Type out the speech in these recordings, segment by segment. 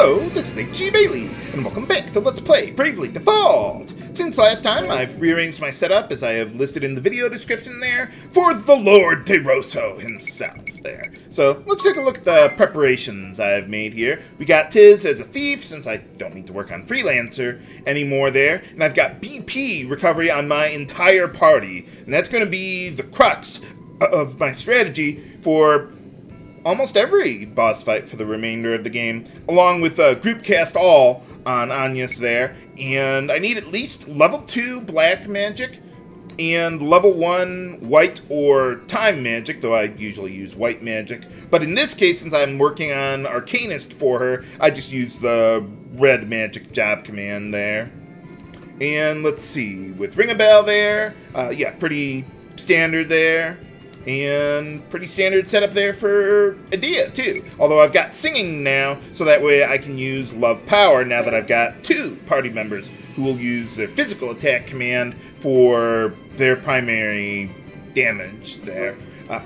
Hello, this is Nate G. Bailey, and welcome back to Let's Play Bravely Default! Since last time, I've rearranged my setup, as I have listed in the video description there, for the Lord DeRosso himself there. So, let's take a look at the preparations I've made here. We got Tiz as a thief, since I don't need to work on Freelancer anymore there, and I've got BP recovery on my entire party, and that's going to be the crux of my strategy for almost every boss fight for the remainder of the game, along with group cast all on Agnès there, and I need at least level 2 black magic and level 1 white or time magic, though I usually use white magic. But in this case, since I'm working on Arcanist for her, I just use the red magic job command there. And let's see, with Ringabel there, yeah, pretty standard there. And pretty standard setup there for Edea, too. Although I've got singing now, so that way I can use Love Power now that I've got 2 party members who will use their physical attack command for their primary damage there.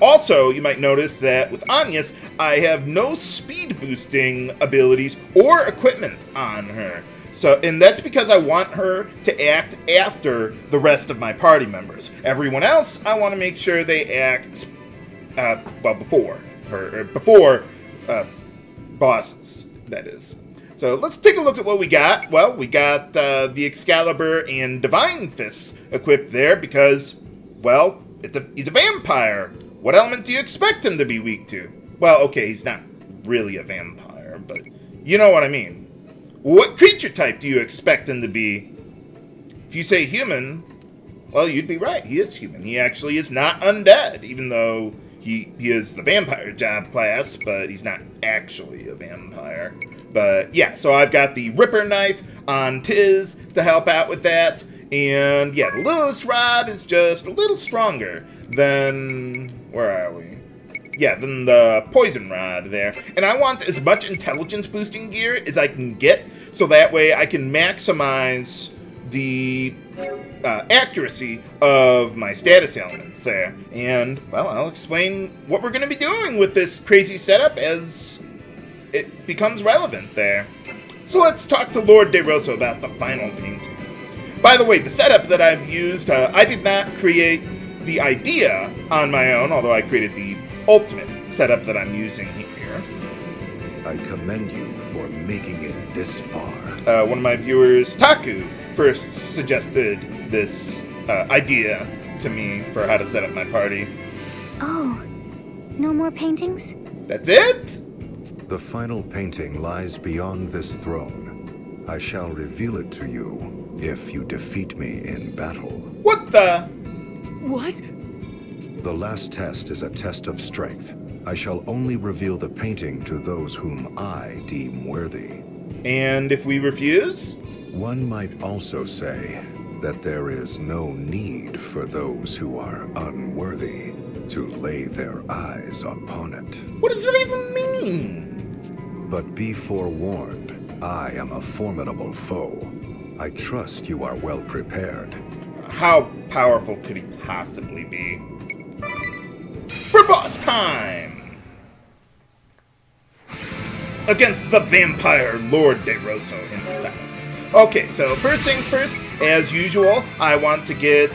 Also, you might notice that with Agnès, I have no speed boosting abilities or equipment on her. So, and that's because I want her to act after the rest of my party members. Everyone else, I want to make sure they act, before her, or before bosses, that is. So let's take a look at what we got. Well, we got the Excalibur and Divine Fists equipped there because, well, he's a vampire. What element do you expect him to be weak to? Well, okay, he's not really a vampire, but you know what I mean. What creature type do you expect him to be? If you say human, well, you'd be right. He is human. He actually is not undead, even though he is the vampire job class, but he's not actually a vampire. But yeah, so I've got the Ripper Knife on Tiz to help out with that. And yeah, the Lilith Rod is just a little stronger than... where are we? Yeah, than the Poison Rod there. And I want as much intelligence boosting gear as I can get, so that way I can maximize the accuracy of my status elements there. And, well, I'll explain what we're going to be doing with this crazy setup as it becomes relevant there. So let's talk to Lord DeRosso about the final painting. By the way, the setup that I've used, I did not create the idea on my own, although I created the ultimate setup that I'm using here. I commend you for making it this far. One of my viewers, Taku, first suggested this idea to me for how to set up my party. Oh, no more paintings? That's it? The final painting lies beyond this throne. I shall reveal it to you if you defeat me in battle. What the? What? The last test is a test of strength. I shall only reveal the painting to those whom I deem worthy. And if we refuse? One might also say that there is no need for those who are unworthy to lay their eyes upon it. What does it even mean? But be forewarned, I am a formidable foe. I trust you are well prepared. How powerful could he possibly be? For boss time! Against the vampire Lord DeRosso himself. Okay, so first things first, as usual, I want to get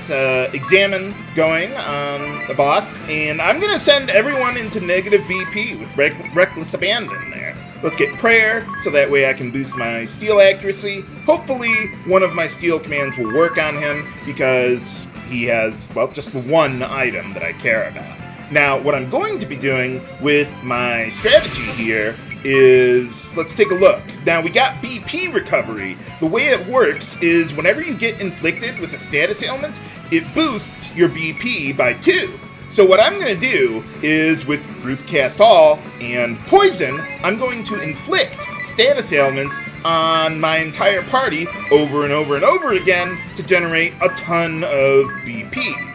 Examine going on the boss, and I'm going to send everyone into negative BP with Reckless Abandon there. Let's get Prayer, so that way I can boost my Steel accuracy. Hopefully, one of my Steel commands will work on him, because he has, well, just the one item that I care about. Now, what I'm going to be doing with my strategy here is, let's take a look. Now, we got BP recovery. The way it works is whenever you get inflicted with a status ailment, it boosts your BP by 2. So what I'm going to do is, with Group Cast All and Poison, I'm going to inflict status ailments on my entire party over and over and over again to generate a ton of BP.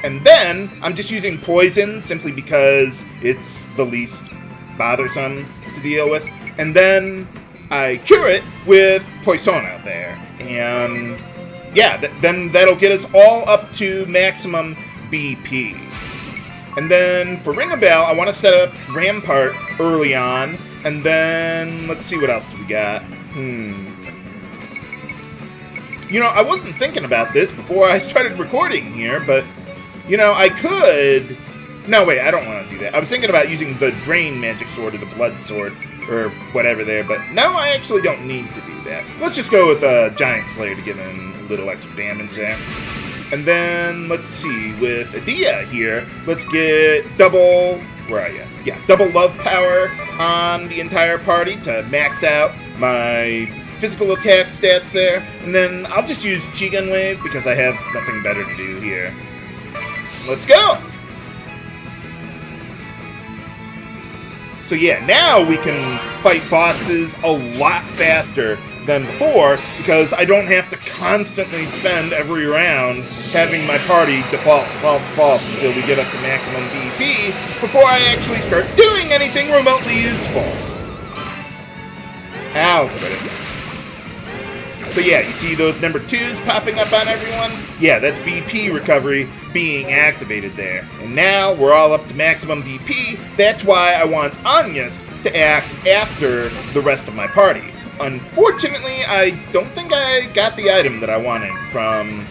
And then, I'm just using Poison simply because it's the least bothersome to deal with. And then, I cure it with Poisona there. And, yeah, then that'll get us all up to maximum BP. And then, for Ringabel, I want to set up Rampart early on, And then, let's see what else we got. You know, I wasn't thinking about this before I started recording here, but, you know, I could... No, wait, I don't want to do that. I was thinking about using the Drain Magic Sword or the Blood Sword or whatever there, but no, I actually don't need to do that. Let's just go with Giant Slayer to get in a little extra damage there. And then, let's see, with Edea here, let's get double... Where are you? Yeah, double love power on the entire party to max out my physical attack stats there. And then I'll just use Chi-Gun Wave because I have nothing better to do here. Let's go! So yeah, now we can fight bosses a lot faster than before because I don't have to constantly spend every round having my party default until we get up to maximum BP before I actually start doing anything remotely useful. Ow. So yeah, you see those number 2s popping up on everyone? Yeah, that's BP recovery being activated there. And now we're all up to maximum BP. That's why I want Agnès to act after the rest of my party. Unfortunately, I don't think I got the item that I wanted from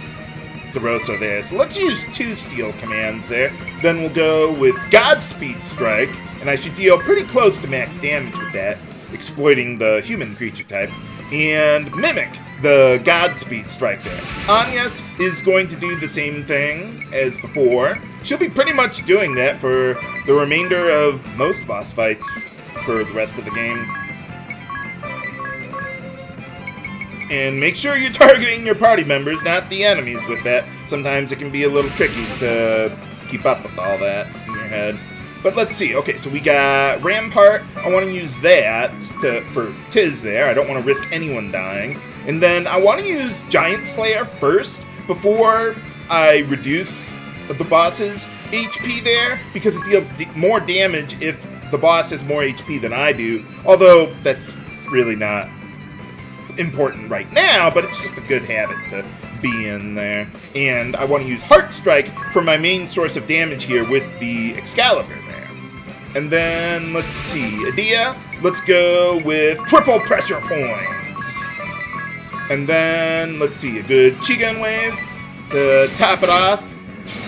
DeRosso there. So let's use 2 steel commands there. Then we'll go with Godspeed Strike, and I should deal pretty close to max damage with that, exploiting the human creature type. And Mimic, the Godspeed Strike there. Agnès is going to do the same thing as before. She'll be pretty much doing that for the remainder of most boss fights for the rest of the game. And make sure you're targeting your party members, not the enemies with that. Sometimes it can be a little tricky to keep up with all that in your head. But let's see. Okay, so we got Rampart. I want to use that for Tiz there. I don't want to risk anyone dying. And then I want to use Giant Slayer first before I reduce the boss's HP there, because it deals more damage if the boss has more HP than I do. Although that's really not important right now, but it's just a good habit to be in there. And I want to use Heart Strike for my main source of damage here with the Excalibur there. And then, let's see, Edea, let's go with triple pressure points. And then, let's see, a good Chi-Gun Wave to top it off.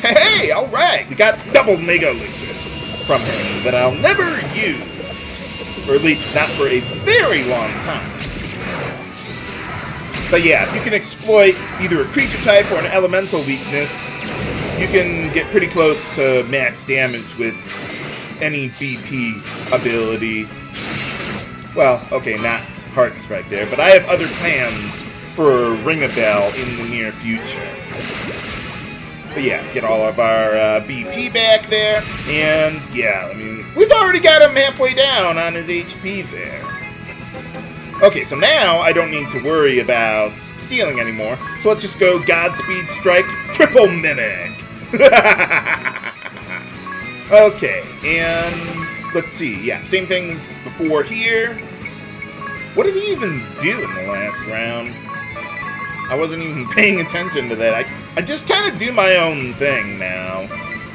Hey, alright, we got double Mega Lasers from him that I'll never use. Or at least not for a very long time. But yeah, if you can exploit either a creature type or an elemental weakness, you can get pretty close to max damage with any BP ability. Well, okay, not Heart Strike there, but I have other plans for Ringabel in the near future. But yeah, get all of our BP back there, and yeah, I mean, we've already got him halfway down on his HP there. Okay, so now I don't need to worry about stealing anymore. So let's just go Godspeed Strike, triple Mimic. Okay, and let's see. Yeah, same thing as before here. What did he even do in the last round? I wasn't even paying attention to that. I just kind of do my own thing now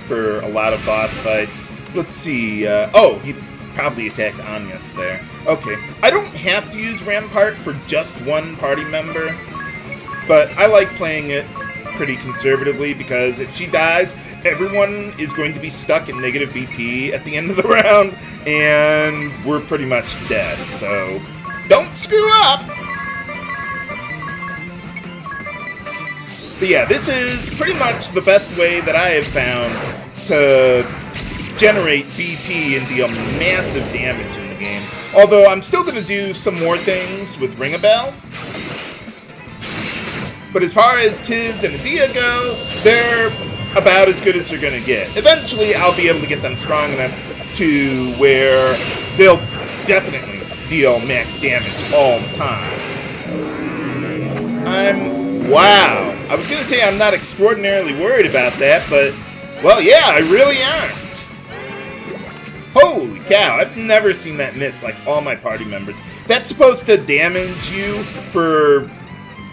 for a lot of boss fights. Let's see. Oh, he probably attacked Agnès there. Okay, I don't have to use Rampart for just one party member, but I like playing it pretty conservatively because if she dies, everyone is going to be stuck in negative BP at the end of the round, and we're pretty much dead, so don't screw up! But yeah, this is pretty much the best way that I have found to generate BP and deal massive damage in the game. Although I'm still going to do some more things with Ringabel. But as far as Tiz and Edea go, they're about as good as they're going to get. Eventually, I'll be able to get them strong enough to where they'll definitely deal max damage all the time. Wow. I was going to say I'm not extraordinarily worried about that, but, well, yeah, I really aren't. Holy cow, I've never seen that miss like all my party members. That's supposed to damage you for,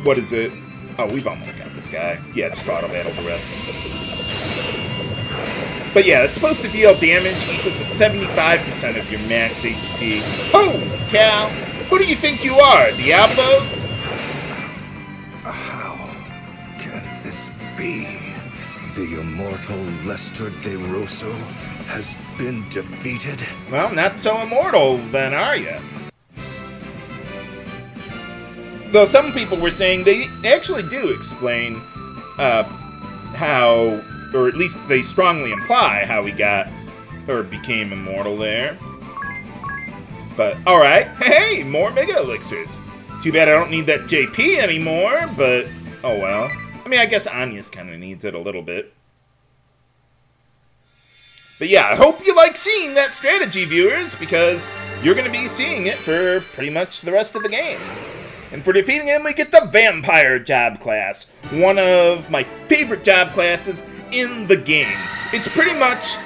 what is it? Oh, we've almost got this guy. Yeah, just auto battle the rest. But yeah, it's supposed to deal damage equal to 75% of your max HP. Holy cow! Who do you think you are, Diablo? How can this be? The immortal Lord DeRosso has been defeated? Well, not so immortal then, are you? Though some people were saying they actually do explain how, or at least they strongly imply how he got, or became immortal there. But, alright. Hey, more Mega Elixirs. Too bad I don't need that JP anymore, but, oh well. I mean, I guess Agnès kind of needs it a little bit. But yeah, I hope you like seeing that strategy, viewers, because you're going to be seeing it for pretty much the rest of the game. And for defeating him, we get the Vampire job class. One of my favorite job classes in the game. It's pretty much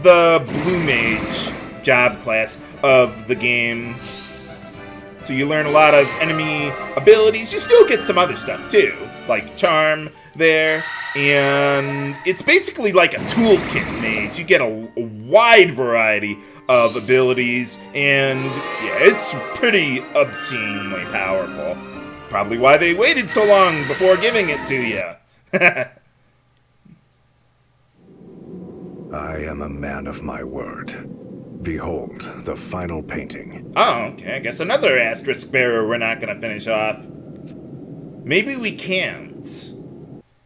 the Blue Mage job class of the game. So you learn a lot of enemy abilities. You still get some other stuff too, like Charm there. And it's basically like a toolkit mage. You get a wide variety of abilities, and yeah, it's pretty obscenely powerful. Probably why they waited so long before giving it to you. I am a man of my word. Behold, the final painting. Oh, okay, I guess another asterisk bearer we're not gonna finish off. Maybe we can't.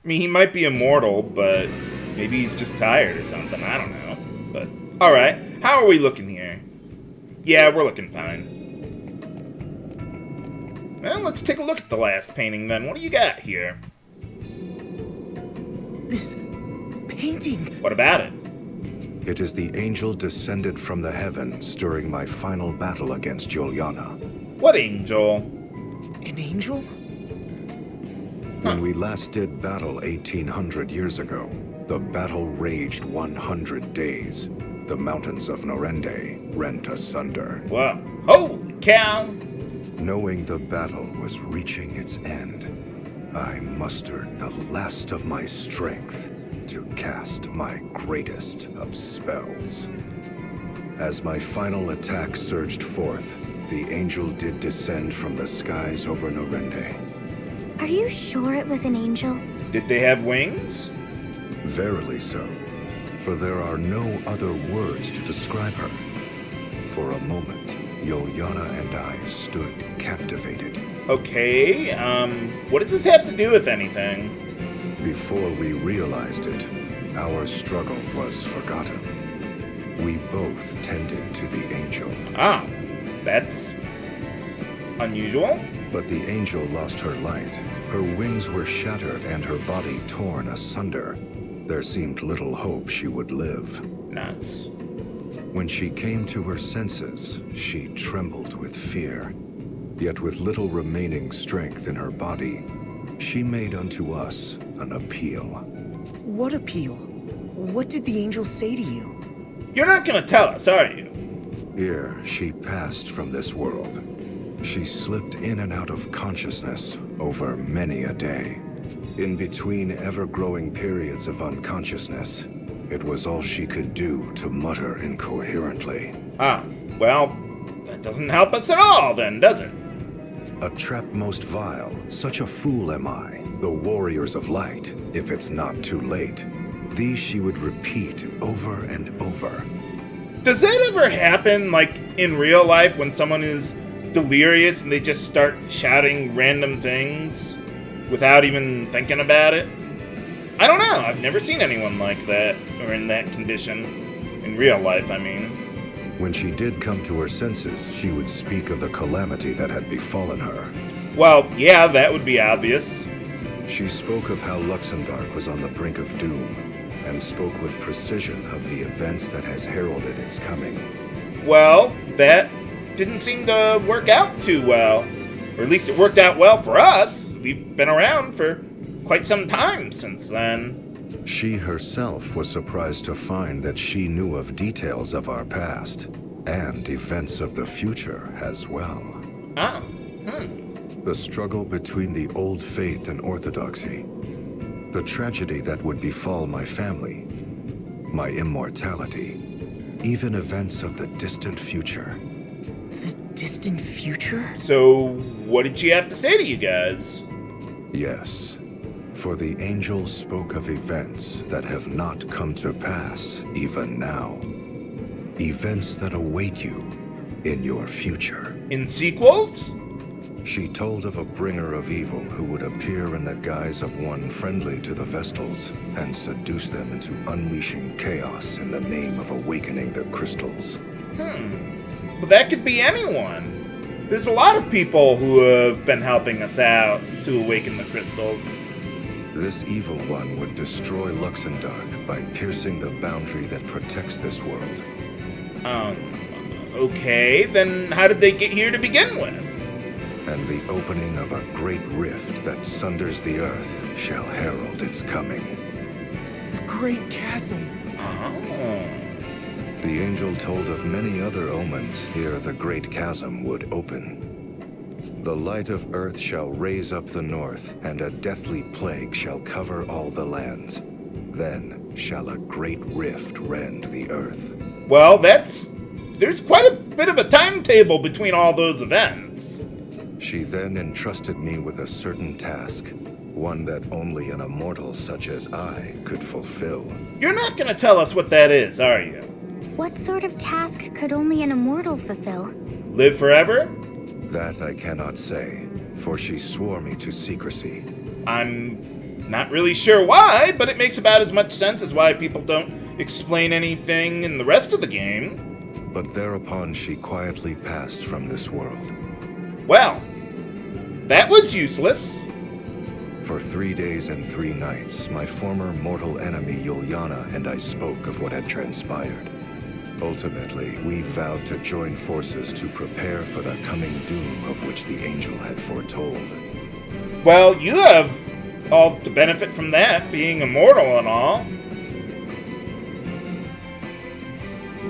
I mean, he might be immortal, but maybe he's just tired or something, I don't know. But, alright, how are we looking here? Yeah, we're looking fine. Well, let's take a look at the last painting then. What do you got here? This painting. What about it? It is the angel descended from the heavens during my final battle against Juliana. What angel? An angel? When we last did battle 1800 years ago, the battle raged 100 days. The mountains of Norende rent asunder. Well, holy cow! Knowing the battle was reaching its end, I mustered the last of my strength to cast my greatest of spells. As my final attack surged forth, the angel did descend from the skies over Norende. Are you sure it was an angel? Did they have wings? Verily so, for there are no other words to describe her. For a moment, Juliana and I stood captivated. Okay, what does this have to do with anything? Before we realized it, our struggle was forgotten. We both tended to the angel. Ah, that's unusual. But the angel lost her light. Her wings were shattered and her body torn asunder. There seemed little hope she would live. Nuts. When she came to her senses, she trembled with fear. Yet with little remaining strength in her body, she made unto us an appeal. What appeal? What did the angel say to you? You're not gonna tell us, are you? Ere she passed from this world, she slipped in and out of consciousness over many a day. In between ever-growing periods of unconsciousness, it was all she could do to mutter incoherently. Ah, well, that doesn't help us at all then, does it? A trap most vile, such a fool am I, the warriors of light, if it's not too late. These she would repeat over and over. Does that ever happen, like, in real life when someone is delirious and they just start shouting random things without even thinking about it? I don't know. I've never seen anyone like that, or in that condition. In real life, I mean. When she did come to her senses, she would speak of the calamity that had befallen her. Well, yeah, that would be obvious. She spoke of how Luxembourg was on the brink of doom, and spoke with precision of the events that has heralded its coming. Well, that didn't seem to work out too well. Or at least it worked out well for us. We've been around for quite some time since then. She herself was surprised to find that she knew of details of our past, and events of the future as well. Ah, The struggle between the old faith and orthodoxy. The tragedy that would befall my family. my immortality, even events of the distant future. The distant future? So, what did she have to say to you guys? Yes, for the angel spoke of events that have not come to pass even now. Events that await you in your future. In sequels? She told of a bringer of evil who would appear in the guise of one friendly to the Vestals and seduce them into unleashing chaos in the name of awakening the crystals. Well, that could be anyone. There's a lot of people who have been helping us out to awaken the crystals. This evil one would destroy Luxembourg by piercing the boundary that protects this world. Okay, then how did they get here to begin with? And the opening of a great rift that sunders the earth shall herald its coming. The Great Chasm. Oh. The angel told of many other omens ere the great chasm would open. The light of earth shall raise up the north, and a deathly plague shall cover all the lands. Then shall a great rift rend the earth. Well, there's quite a bit of a timetable between all those events. She then entrusted me with a certain task, one that only an immortal such as I could fulfill. You're not going to tell us what that is, are you? What sort of task could only an immortal fulfill? Live forever? That I cannot say, for she swore me to secrecy. I'm not really sure why, but it makes about as much sense as why people don't explain anything in the rest of the game. But thereupon she quietly passed from this world. Well, that was useless. For 3 days and 3 nights, my former mortal enemy Yuliana and I spoke of what had transpired. Ultimately, we vowed to join forces to prepare for the coming doom of which the angel had foretold. Well, you have all to benefit from that, being immortal and all.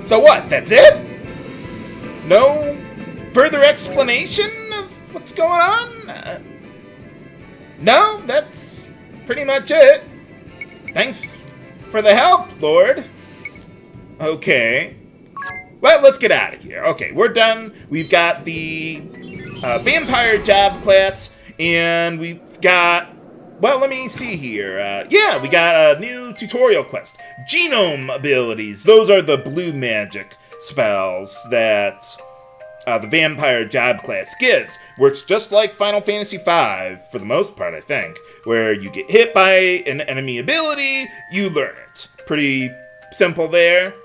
So what, that's it? No further explanation of what's going on? No, that's pretty much it. Thanks for the help, Lord. Okay. Well, let's get out of here. Okay, we're done. We've got the vampire job class, and we've got... Well, let me see here. Yeah, we got a new tutorial quest. Genome abilities. Those are the blue magic spells that the vampire job class gives. Works just like Final Fantasy V, for the most part, I think. Where you get hit by an enemy ability, you learn it. Pretty simple there.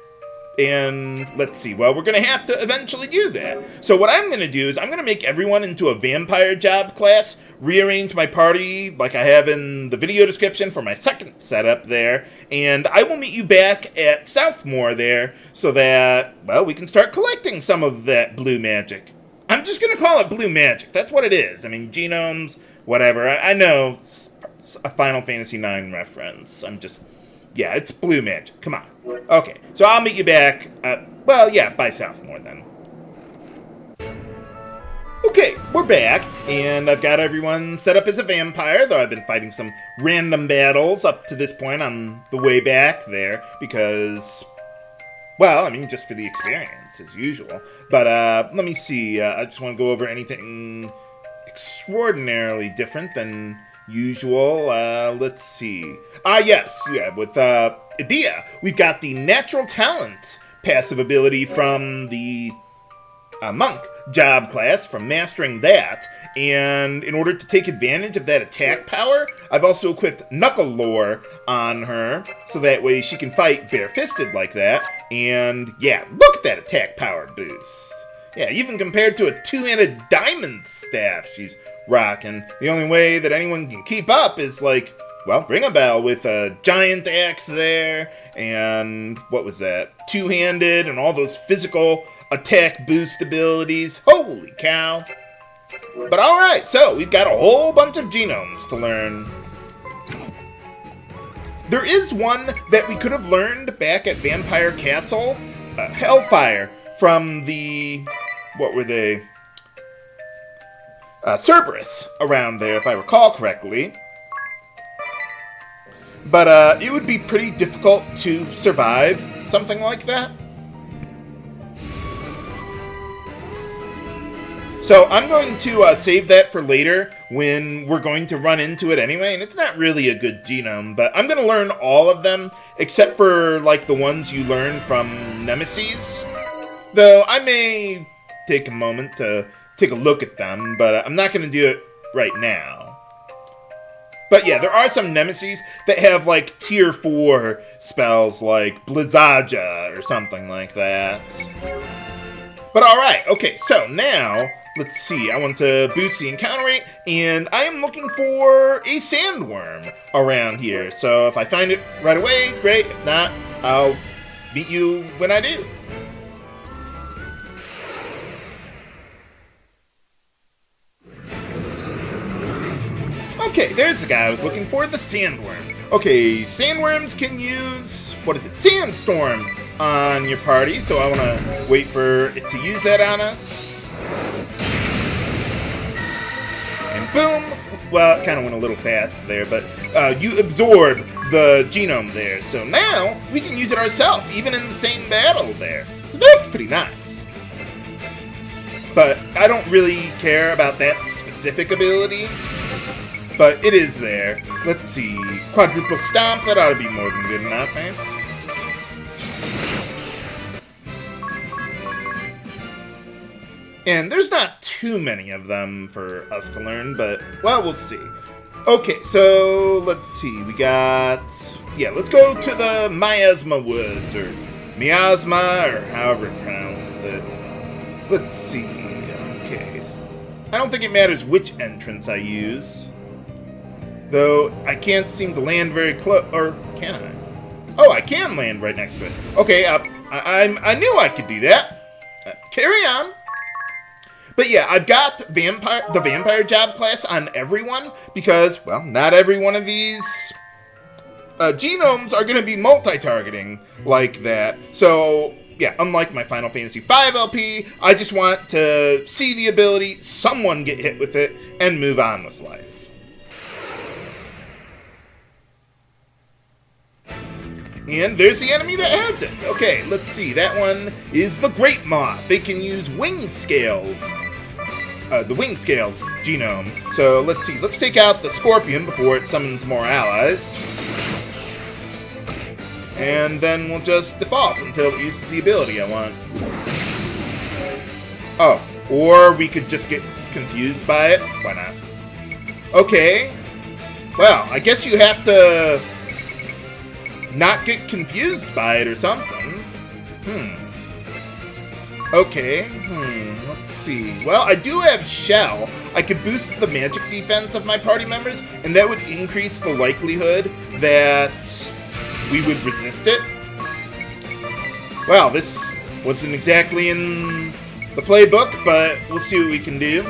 And let's see, well, we're going to have to eventually do that. So what I'm going to do is I'm going to make everyone into a vampire job class, rearrange my party like I have in the video description for my second setup there, and I will meet you back at Southmoor there so that, well, we can start collecting some of that blue magic. I'm just going to call it blue magic. That's what it is. I mean, genomes, whatever. I know it's a Final Fantasy IX reference. Yeah, it's blue magic. Come on. Okay, so I'll meet you back, by Southmoor then. Okay, we're back, and I've got everyone set up as a vampire, though I've been fighting some random battles up to this point on the way back there, because, well, I mean, just for the experience, as usual. But, let me see, I just want to go over anything extraordinarily different than usual. Let's see. Yes, yeah, with Edea, we've got the natural talent passive ability from the monk job class, from mastering that, and in order to take advantage of that attack power, I've also equipped Knuckle Lore on her, so that way she can fight bare-fisted like that, and yeah, look at that attack power boost. Yeah, even compared to a two-handed diamond staff she's rocking. The only way that anyone can keep up is like, well, Ringabel with a giant axe there, and what was that? Two-handed, and all those physical attack boost abilities. Holy cow. But alright, so we've got a whole bunch of genomes to learn. There is one that we could have learned back at Vampire Castle. Hellfire from the... what were they? Cerberus around there, if I recall correctly. But it would be pretty difficult to survive something like that. So I'm going to save that for later when we're going to run into it anyway, and it's not really a good genome, but I'm going to learn all of them except for like the ones you learn from Nemesis. Though I may take a moment to take a look at them, but I'm not going to do it right now. But yeah, there are some Nemesis that have like tier 4 spells like Blizzaja or something like that. But alright, okay, so now, let's see, I want to boost the encounter rate, and I am looking for a sandworm around here. So if I find it right away, great. If not, I'll meet you when I do. Okay, there's the guy I was looking for, the sandworm. Okay, sandworms can use, Sandstorm on your party, so I want to wait for it to use that on us. And boom! Well, it kind of went a little fast there, but you absorb the genome there, so now we can use it ourselves, even in the same battle there. So that's pretty nice. But I don't really care about that specific ability. But it is there. Let's see. Quadruple Stomp, that ought to be more than good enough, eh? And there's not too many of them for us to learn, but, well, we'll see. Okay, so, let's see. We got... Yeah, let's go to the Miasma Woods, or Miasma, or however it pronounces it. Let's see. Okay. I don't think it matters which entrance I use. Though, I can't seem to land very close, or can I? Oh, I can land right next to it. Okay, I knew I could do that. Carry on. But yeah, I've got the Vampire Job class on everyone, because, well, not every one of these genomes are going to be multi-targeting like that. So, yeah, unlike my Final Fantasy V LP, I just want to see the ability, someone get hit with it, and move on with life. And there's the enemy that has it. Okay, let's see. That one is the Great Moth. They can use wing scales. The wing scales genome. So let's see. Let's take out the Scorpion before it summons more allies. And then we'll just default until it uses the ability I want. Oh, or we could just get confused by it. Why not? Okay. Well, I guess you have to not get confused by it or something. Okay. Let's see. Well, I do have Shell. I could boost the magic defense of my party members, and that would increase the likelihood that we would resist it. Well, this wasn't exactly in the playbook, but we'll see what we can do.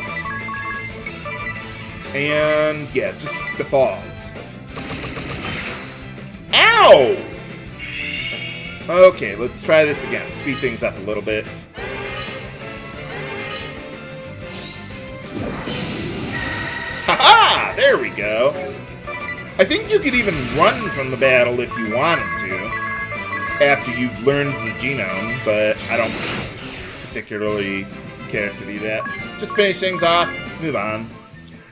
And, yeah, just defaults. Ow! Okay, let's try this again. Speed things up a little bit. Haha! There we go. I think you could even run from the battle if you wanted to, after you've learned the genome, but I don't particularly care to do that. Just finish things off, move on.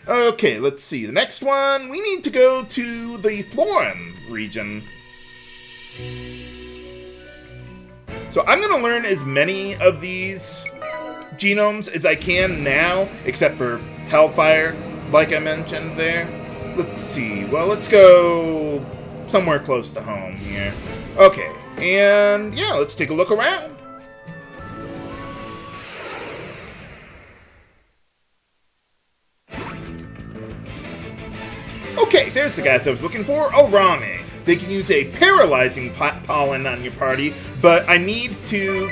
Okay, let's see. The next one, we need to go to the Florin region. So I'm going to learn as many of these genomes as I can now, except for Hellfire, like I mentioned there. Let's see. Well, let's go somewhere close to home here. Okay, and yeah, let's take a look around. Okay, there's the guys I was looking for. Orame. They can use a Paralyzing Pollen on your party, but I need to,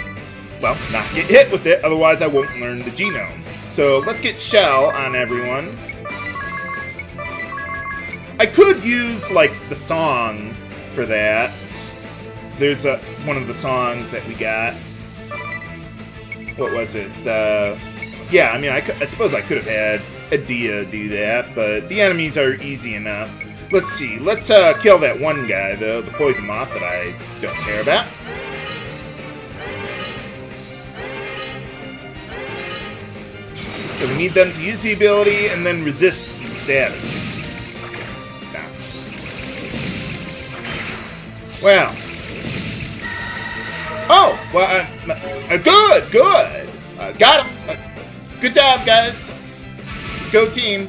well, not get hit with it, otherwise I won't learn the genome. So let's get Shell on everyone. I could use, like, the song for that. There's one of the songs that we got. What was it? Yeah, I mean, I suppose I could have had Edea do that, but the enemies are easy enough. Let's see. Let's kill that one guy, though, the poison moth that I don't care about. So we need them to use the ability and then resist the status. Well. Oh, well, good. Got him. Good job, guys. Go team.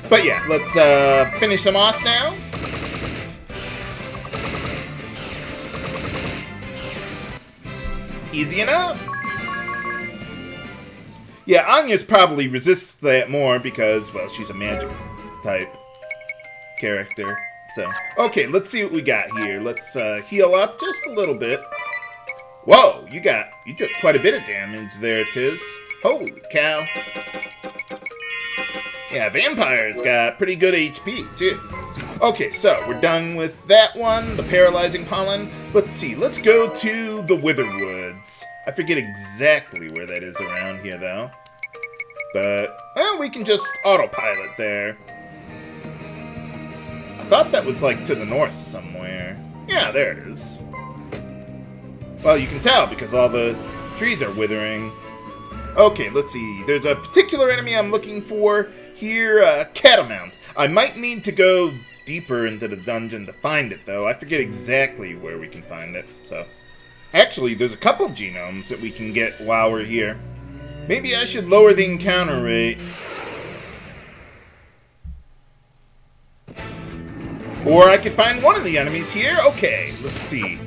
But yeah, let's finish them off now. Easy enough. Yeah, Agnès probably resists that more because, well, she's a magic type character. So, okay, let's see what we got here. Let's heal up just a little bit. Whoa, you took quite a bit of damage there, Tiz. Holy cow. Yeah, Vampire's got pretty good HP, too. Okay, so we're done with that one, the Paralyzing Pollen. Let's see, let's go to the Witherwoods. I forget exactly where that is around here, though. But, well, we can just autopilot there. I thought that was, like, to the north somewhere. Yeah, there it is. Well, you can tell because all the trees are withering. Okay, let's see. There's a particular enemy I'm looking for here, Catamount. I might need to go deeper into the dungeon to find it, though. I forget exactly where we can find it, so... Actually, there's a couple genomes that we can get while we're here. Maybe I should lower the encounter rate. Or I could find one of the enemies here. Okay, let's see.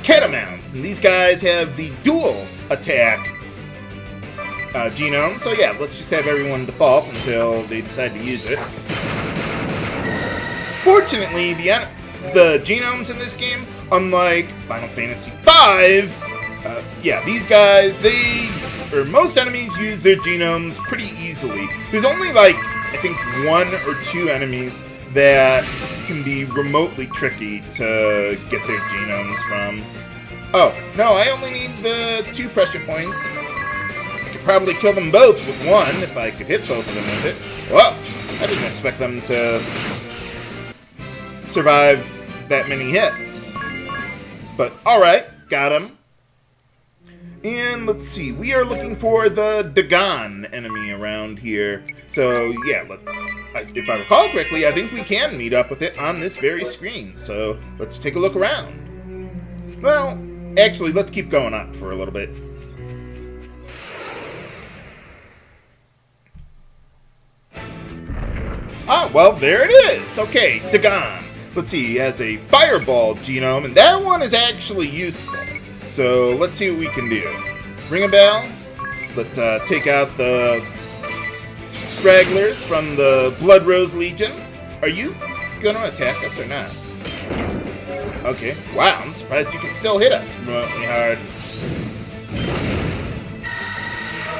Catamounts, and these guys have the dual attack genome. So yeah, let's just have everyone default until they decide to use it. Fortunately, the genomes in this game, unlike Final Fantasy V, yeah, these guys, most enemies use their genomes pretty easily. There's only like, I think 1 or 2 enemies that can be remotely tricky to get their genomes from. Oh, no, I only need the 2 pressure points. I could probably kill them both with 1 if I could hit both of them with it. Whoa, I didn't expect them to survive that many hits. But, alright, got him. And let's see, we are looking for the Dagon enemy around here. So, yeah, if I recall correctly, I think we can meet up with it on this very screen. So, let's take a look around. Well, actually, let's keep going up for a little bit. Ah, well, there it is. Okay, Dagon. Let's see, he has a fireball genome, and that one is actually useful. So, let's see what we can do. Ringabel. Let's take out the stragglers from the Blood Rose Legion. Are you gonna attack us or not? Okay. Wow, I'm surprised you can still hit us remotely hard.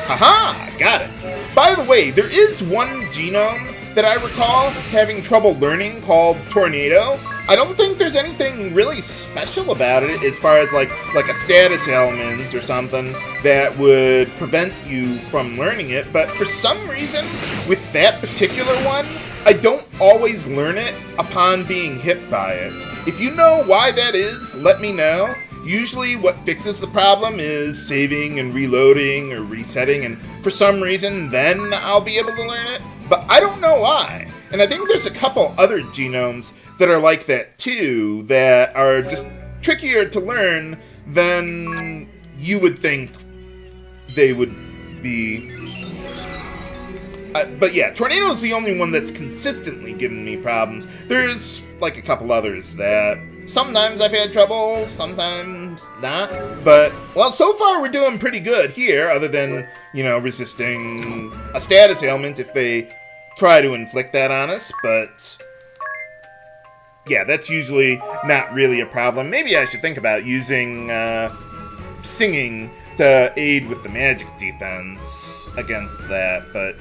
Haha! Got it. By the way, there is one genome that I recall having trouble learning called Tornado. I don't think there's anything really special about it as far as like a status element or something that would prevent you from learning it, but for some reason, with that particular one, I don't always learn it upon being hit by it. If you know why that is, let me know. Usually what fixes the problem is saving and reloading or resetting, and for some reason, then I'll be able to learn it. But I don't know why. And I think there's a couple other genomes that are like that too, that are just trickier to learn than you would think they would be. But yeah, Tornado's the only one that's consistently given me problems. There's like a couple others that sometimes I've had trouble, sometimes not. But, well, so far we're doing pretty good here, other than, you know, resisting a status ailment if they try to inflict that on us. But yeah, that's usually not really a problem. Maybe I should think about using singing to aid with the magic defense against that, but,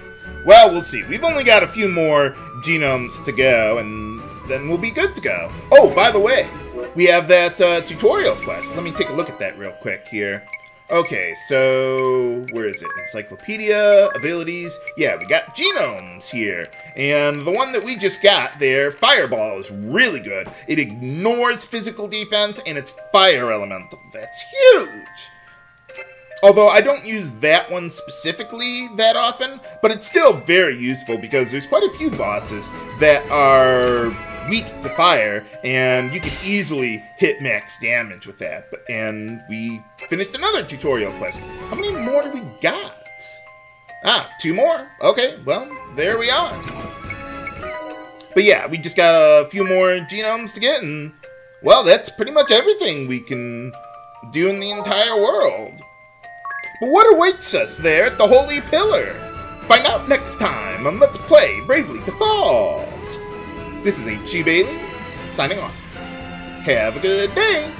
well, we'll see. We've only got a few more genomes to go, and then we'll be good to go. Oh, by the way, we have that tutorial quest. Let me take a look at that real quick here. Okay, so where is it? Encyclopedia, abilities. Yeah, we got Genomes here. And the one that we just got there, Fireball, is really good. It ignores physical defense and it's fire elemental. That's huge! Although I don't use that one specifically that often, but it's still very useful because there's quite a few bosses that are weak to fire, and you can easily hit max damage with that. And we finished another tutorial quest. How many more do we got? Ah, 2 more. Okay, well, there we are. But yeah, we just got a few more genomes to get, and, well, that's pretty much everything we can do in the entire world. But what awaits us there at the Holy Pillar? Find out next time on Let's Play Bravely Default. This is H.G. Bailey, signing off. Have a good day.